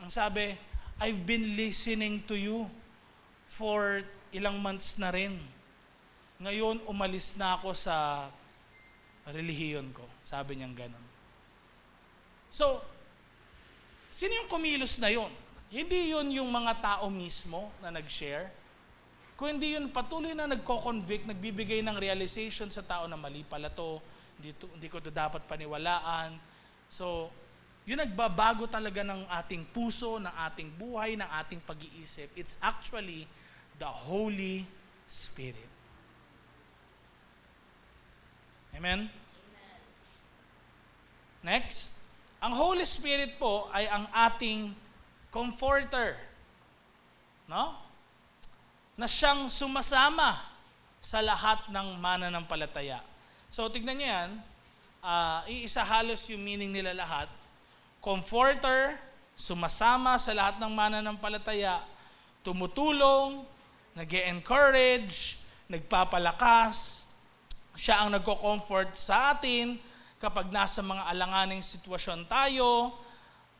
Ang sabi, I've been listening to you for ilang months na rin. Ngayon, umalis na ako sa relihiyon ko. Sabi niyang ganun. So, sino yung kumilos na yon? Hindi yun yung mga tao mismo na nag-share. Kung hindi yun patuloy na nagko-convict, nagbibigay ng realization sa tao na mali pala to, hindi ko to dapat paniwalaan. So, yun nagbabago talaga ng ating puso, ng ating buhay, ng ating pag-iisip. It's actually the Holy Spirit. Amen? Next, ang Holy Spirit po ay ang ating comforter, no? Na siyang sumasama sa lahat ng mananampalataya. So, tignan niyo yan. Iisa halos yung meaning nila lahat. Comforter, sumasama sa lahat ng mananampalataya, tumutulong, nag-encourage, nagpapalakas. Siya ang nagko-comfort sa atin kapag nasa mga alanganing sitwasyon tayo,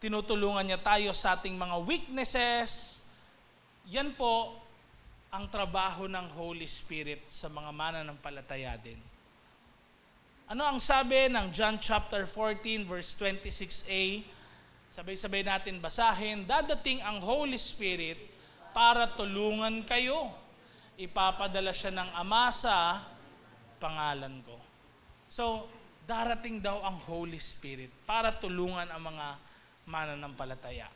tinutulungan niya tayo sa ating mga weaknesses. Yan po ang trabaho ng Holy Spirit sa mga mananampalataya din. Ano ang sabi ng John chapter 14 verse 26a? Sabay-sabay natin basahin. Dadating ang Holy Spirit para tulungan kayo. Ipapadala siya ng Ama sa pangalan ko. So, darating daw ang Holy Spirit para tulungan ang mga mananampalataya.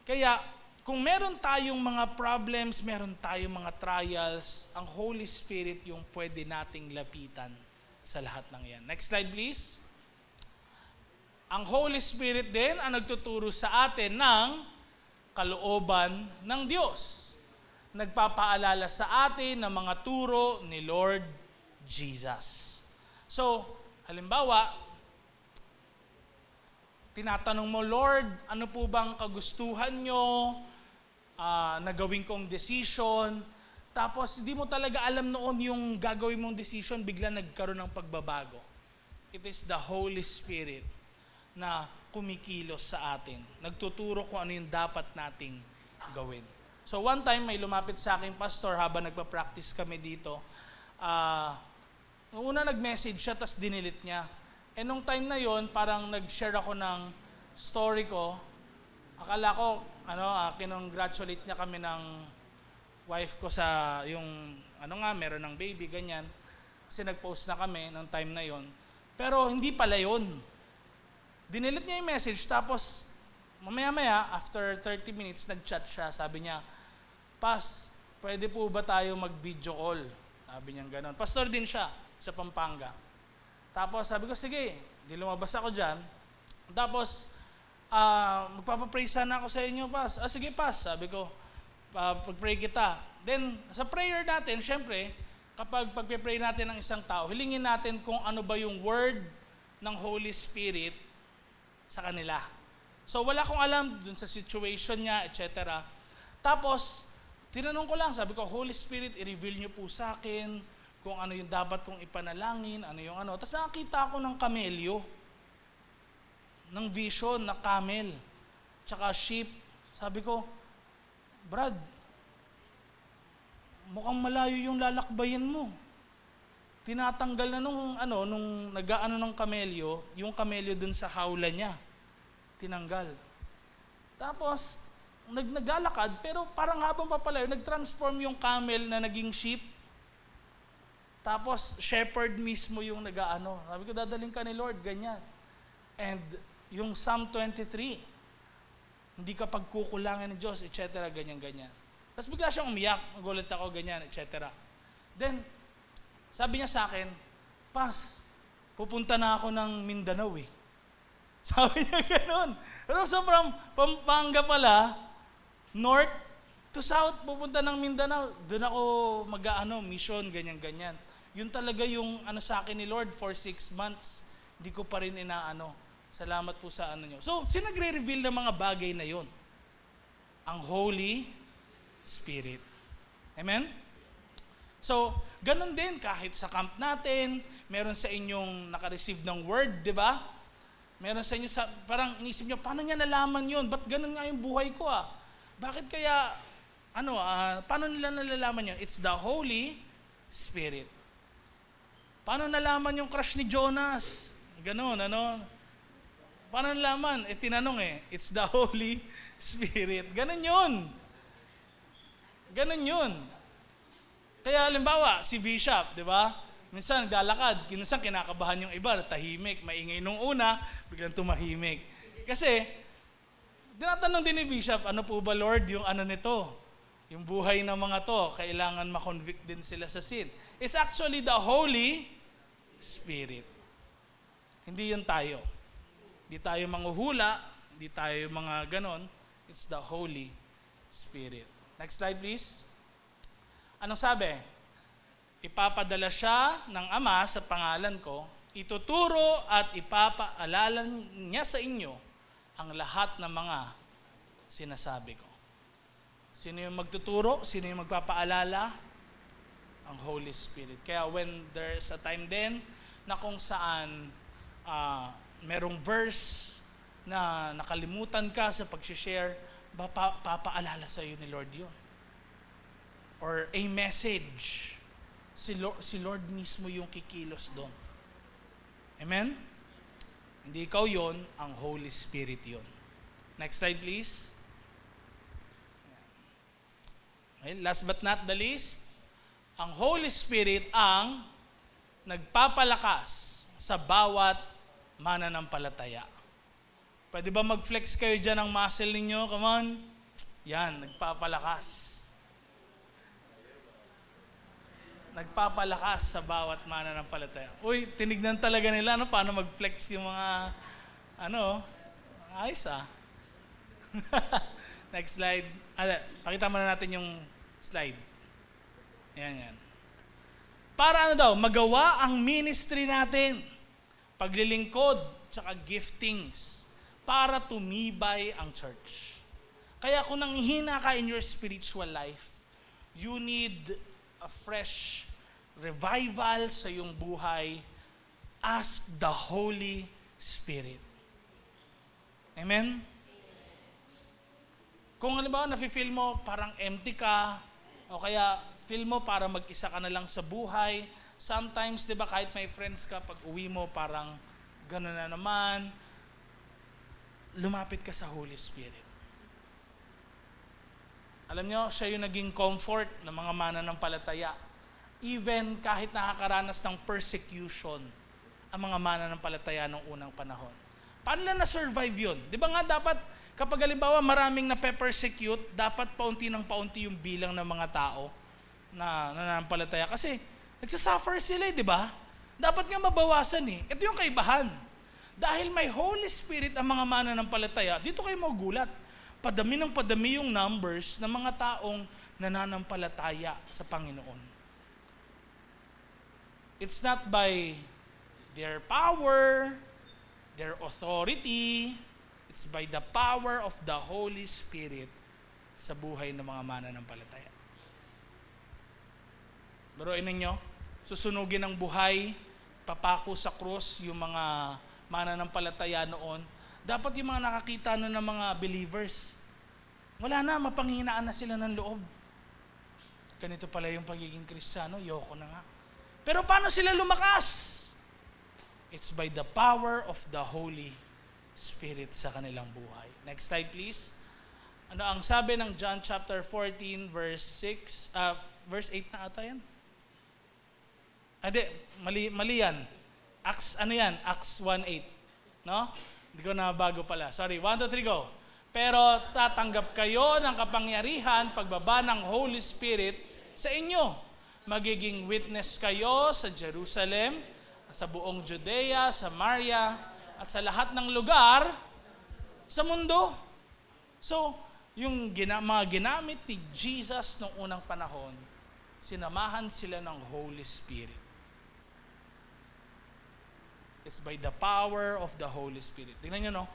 Kaya, kung meron tayong mga problems, meron tayong mga trials, ang Holy Spirit yung pwede nating lapitan sa lahat ng yan. Next slide please. Ang Holy Spirit din ang nagtuturo sa atin ng kalooban ng Diyos. Nagpapaalala sa atin ng mga turo ni Lord Jesus. So, halimbawa, tinatanong mo, Lord, ano po bang kagustuhan nyo na gawin kong decision? Tapos, hindi mo talaga alam noon yung gagawin mong decision, bigla nagkaroon ng pagbabago. It is the Holy Spirit na kumikilos sa atin. Nagtuturo kung ano yung dapat nating gawin. So, one time, may lumapit sa akin, pastor, habang nagpa-practice kami dito. Una nag-message siya, tapos dinilit niya. Nung time na yon, parang nag-share ako ng story ko. Akala ko, kinongratulate niya kami ng wife ko sa yung, meron ng baby, ganyan. Kasi nag-post na kami nung time na yon. Pero hindi pala yon. Dinilit niya yung message, tapos mamaya-maya, after 30 minutes, nag-chat siya. Sabi niya, Pas, pwede po ba tayo mag-video call? Sabi niya gano'n. Pastor din siya sa Pampanga. Tapos sabi ko, sige, di lumabas ako dyan. Tapos, magpapapray sana ako sa inyo, Pas. Sige, Pas. Sabi ko, pag-pray kita. Then, sa prayer natin, syempre, kapag pag-pray natin ng isang tao, hilingin natin kung ano ba yung word ng Holy Spirit sa kanila. So, wala akong alam dun sa situation niya, etc. Tapos, tinanong ko lang, sabi ko, Holy Spirit, i-reveal niyo po sa akin kung ano yung dapat kong ipanalangin, ano yung ano. Tapos nakakita ako ng kamelyo, ng vision na camel. tsaka sheep. Sabi ko, Brad, mukhang malayo yung lalakbayin mo. Tinatanggal na nung nag-aano ng kamelyo, yung kamelyo dun sa hawla niya. Tinanggal. Tapos, naglalakad, pero parang habang papalayo, nag-transform yung camel na naging sheep. Tapos, shepherd mismo yung nag-aano. Sabi ko, dadaling ka ni Lord, ganyan. And yung Psalm 23, hindi ka pagkukulangan ng Diyos, etc., ganyan-ganyan. Tapos bigla siyang umiyak, magulat ako, ganyan, etc. Then, sabi niya sa akin, Pas, pupunta na ako ng Mindanao eh. Sabi niya gano'n. Pero sobrang Pampanga pala, north to south, pupunta ng Mindanao. Doon ako mission, ganyan-ganyan. Yun talaga yung sa akin ni Lord for 6 months. Hindi ko pa rin inaano. Salamat po sa niyo. So, sinagre-reveal ng mga bagay na yon? Ang Holy Spirit. Amen? So, ganun din kahit sa camp natin, meron sa inyong naka-receive ng word, di ba? Meron sa inyo, parang inisip nyo, paano niya nalaman yun? Ba't ganun nga yung buhay ko Bakit kaya, paano nila nalalaman yun? It's the Holy Spirit. Paano nalaman yung crush ni Jonas? Ganun, Paano nalaman? Tinanong it's the Holy Spirit. Ganun yun. Ganun yun. Kaya halimbawa, si Bishop, di ba? Minsan galakad, minsan kinakabahan yung iba, tahimik, maingay nung una, biglang tumahimik. Kasi, tinatanong din ni Bishop, ano po ba Lord yung nito? Yung buhay ng mga to, kailangan makonvict din sila sa sin. It's actually the Holy Spirit. Hindi yun tayo. Hindi tayo manghuhula, hindi tayo mga ganon. It's the Holy Spirit. Next slide please. Anong sabi? Ipapadala siya ng Ama sa pangalan ko, ituturo at ipapaalala niya sa inyo ang lahat ng mga sinasabi ko. Sino yung magtuturo? Sino yung magpapaalala? Ang Holy Spirit. Kaya when there's a time din na kung saan merong verse na nakalimutan ka sa pag-share, papaalala sa iyo ni Lord yun. Or a message. Si Lord mismo yung kikilos doon. Amen? Hindi ikaw yon, ang Holy Spirit yon. Next slide please. Okay, last but not the least, ang Holy Spirit ang nagpapalakas sa bawat mananampalataya. Pwede ba mag-flex kayo dyan ng muscle ninyo? Come on. Yan, nagpapalakas. Nagpapalakas sa bawat mananampalataya. Uy, tinignan talaga nila paano mag-flex yung mga ayos Next slide. Pakita muna natin yung slide. Yan. Para magawa ang ministry natin. Paglilingkod, tsaka giftings. Para tumibay ang church. Kaya kung nanghihina ka in your spiritual life, you need a fresh revival sa iyong buhay. Ask the Holy Spirit. Amen? Kung halimbawa nafe-feel mo parang empty ka, o kaya feel mo para mag-isa ka na lang sa buhay, sometimes, di ba, kahit may friends ka, pag uwi mo parang gano'n na naman, lumapit ka sa Holy Spirit. Alam nyo, siya yung naging comfort ng mga mananampalataya. Even kahit nakakaranas ng persecution, ang mga mananampalataya ng unang panahon. Paano na na-survive yun? Di ba nga dapat, kapag halimbawa maraming na-persecute, dapat paunti ng paunti yung bilang ng mga tao na nananampalataya. Kasi nagsasuffer sila di ba? Dapat nga mabawasan Ito yung kaibahan. Dahil may Holy Spirit ang mga mananampalataya, dito kayo magugulat. Padami ng padami yung numbers ng mga taong nananampalataya sa Panginoon. It's not by their power, their authority, it's by the power of the Holy Spirit sa buhay ng mga mananampalataya. Baruin ninyo, susunugin ang buhay, papako sa krus yung mga mananampalataya noon, Dapat yung mga nakakita nun ng mga believers, wala na, mapanghinaan na sila ng loob. Ganito pala yung pagiging Kristiyano, yoko na nga. Pero paano sila lumakas? It's by the power of the Holy Spirit sa kanilang buhay. Next slide please. Ano ang sabi ng John chapter 14 verse 8 na ata yan? Mali yan. Acts 1:8. No? Hindi ko na bago pala. Sorry, 1, 2, 3, go. Pero tatanggap kayo ng kapangyarihan pagbaba ng Holy Spirit sa inyo. Magiging witness kayo sa Jerusalem, sa buong Judea, Samaria, at sa lahat ng lugar sa mundo. So, yung mga ginamit ni Jesus noong unang panahon, sinamahan sila ng Holy Spirit. It's by the power of the Holy Spirit. Tingnan nyo, no?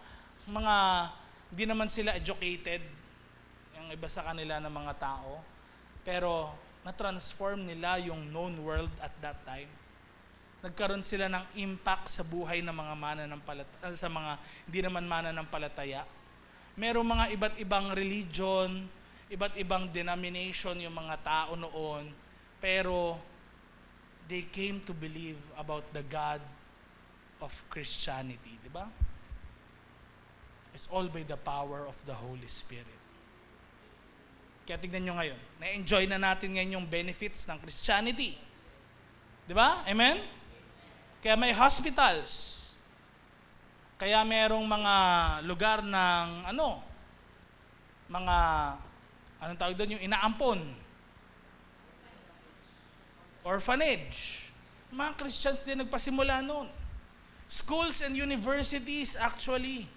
Hindi naman sila educated, yung iba sa kanila ng mga tao, pero na-transform nila yung known world at that time. Nagkaroon sila ng impact sa buhay ng mga mananampalataya, sa mga hindi naman mananampalataya. Merong mga iba't ibang religion, iba't ibang denomination yung mga tao noon, pero they came to believe about the God of Christianity, di ba? It's all by the power of the Holy Spirit. Kaya tignan nyo ngayon, na-enjoy na natin ngayon yung benefits ng Christianity. Di ba? Amen? Kaya may hospitals. Kaya merong mga lugar ng anong tawag doon, yung inaampon. Orphanage. Mga Christians din nagpasimula noon. Schools and universities actually,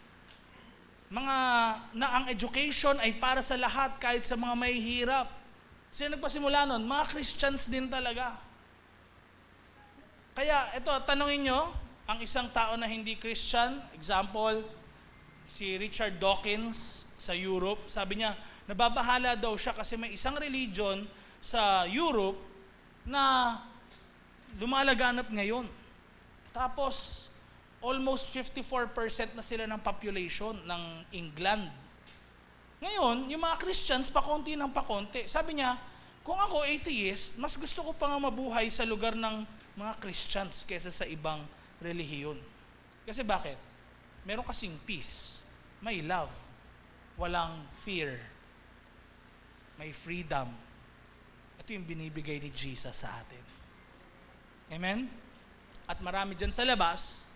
ang education ay para sa lahat kahit sa mga mahihirap. Sino nagpasimula noon? Mga Christians din talaga. Kaya ito, tanungin nyo, ang isang tao na hindi Christian, example, si Richard Dawkins sa Europe, sabi niya, nababahala daw siya kasi may isang religion sa Europe na lumalaganap ngayon. Tapos, almost 54% na sila ng population ng England. Ngayon, yung mga Christians, pakonti ng pakonti. Sabi niya, kung ako atheist, mas gusto ko pa nga mabuhay sa lugar ng mga Christians kaysa sa ibang relihiyon. Kasi bakit? Meron kasing peace, may love, walang fear, may freedom. Ito yung binibigay ni Jesus sa atin. Amen? At marami dyan sa labas,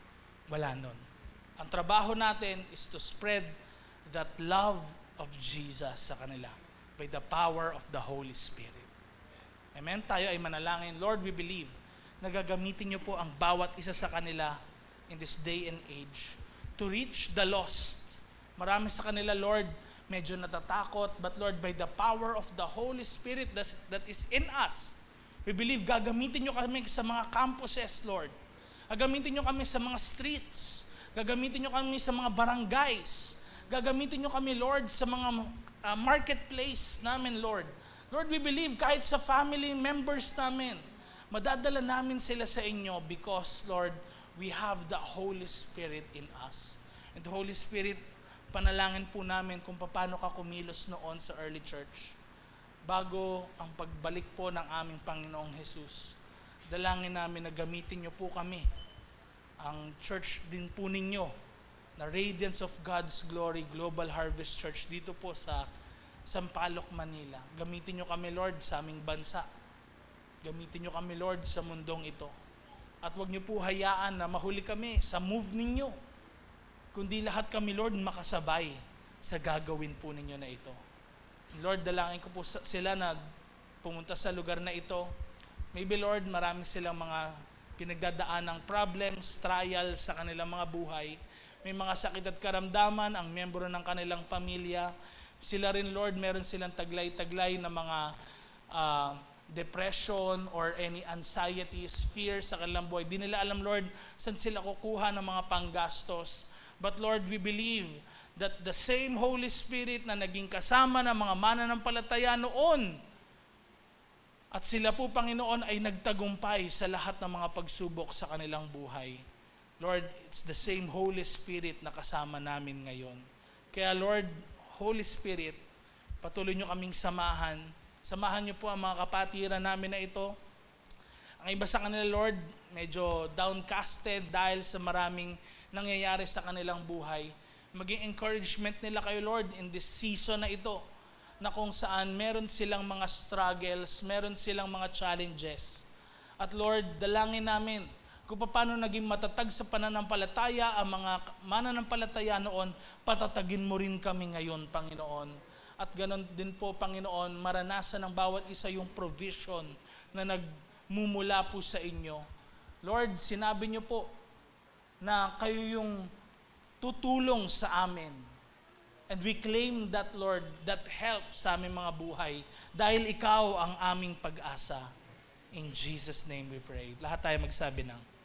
wala nun. Ang trabaho natin is to spread that love of Jesus sa kanila by the power of the Holy Spirit. Amen? Tayo ay manalangin. Lord, we believe na gagamitin niyo po ang bawat isa sa kanila in this day and age to reach the lost. Marami sa kanila, Lord, medyo natatakot, but Lord, by the power of the Holy Spirit that is in us, we believe gagamitin niyo kami sa mga campuses, Lord. Gagamitin niyo kami sa mga streets. Gagamitin niyo kami sa mga barangays. Gagamitin niyo kami, Lord, sa mga marketplace namin, Lord. Lord, we believe kahit sa family members namin, madadala namin sila sa inyo because, Lord, we have the Holy Spirit in us. And the Holy Spirit, panalangin po namin kung paano ka kumilos noon sa early church. Bago ang pagbalik po ng aming Panginoong Jesus, dalangin namin na gamitin niyo po kami. Ang church din po ninyo, na Radiance of God's Glory Global Harvest Church dito po sa Sampaloc, Manila. Gamitin niyo kami, Lord, sa aming bansa. Gamitin niyo kami, Lord, sa mundong ito. At huwag niyo po hayaan na mahuli kami sa move ninyo. Kundi lahat kami, Lord, makasabay sa gagawin po ninyo na ito. Lord, dalangin ko po sila na pumunta sa lugar na ito. Maybe, Lord, marami silang mga pinagdadaan ng problems, trials sa kanilang mga buhay. May mga sakit at karamdaman ang miyembro ng kanilang pamilya. Sila rin, Lord, meron silang taglay-taglay na mga depression or any anxieties, fears sa kanilang buhay. Di nila alam, Lord, saan sila kukuha ng mga panggastos. But Lord, we believe that the same Holy Spirit na naging kasama ng mga mananampalataya noon, at sila po, Panginoon, ay nagtagumpay sa lahat ng mga pagsubok sa kanilang buhay. Lord, it's the same Holy Spirit na kasama namin ngayon. Kaya Lord, Holy Spirit, patuloy nyo kaming samahan. Samahan nyo po ang mga kapatiran namin na ito. Ang iba sa kanila, Lord, medyo downcasted dahil sa maraming nangyayari sa kanilang buhay. Maging encouragement nila kayo, Lord, in this season na ito, na kung saan meron silang mga struggles, meron silang mga challenges. At Lord, dalangin namin kung paano naging matatag sa pananampalataya ang mga mananampalataya noon, patatagin mo rin kami ngayon, Panginoon. At ganon din po, Panginoon, maranasan ng bawat isa yung provision na nagmumula po sa inyo. Lord, sinabi niyo po na kayo yung tutulong sa amin. And we claim that, Lord, that help sa aming mga buhay dahil ikaw ang aming pag-asa. In Jesus' name we pray. Lahat tayo magsabi ng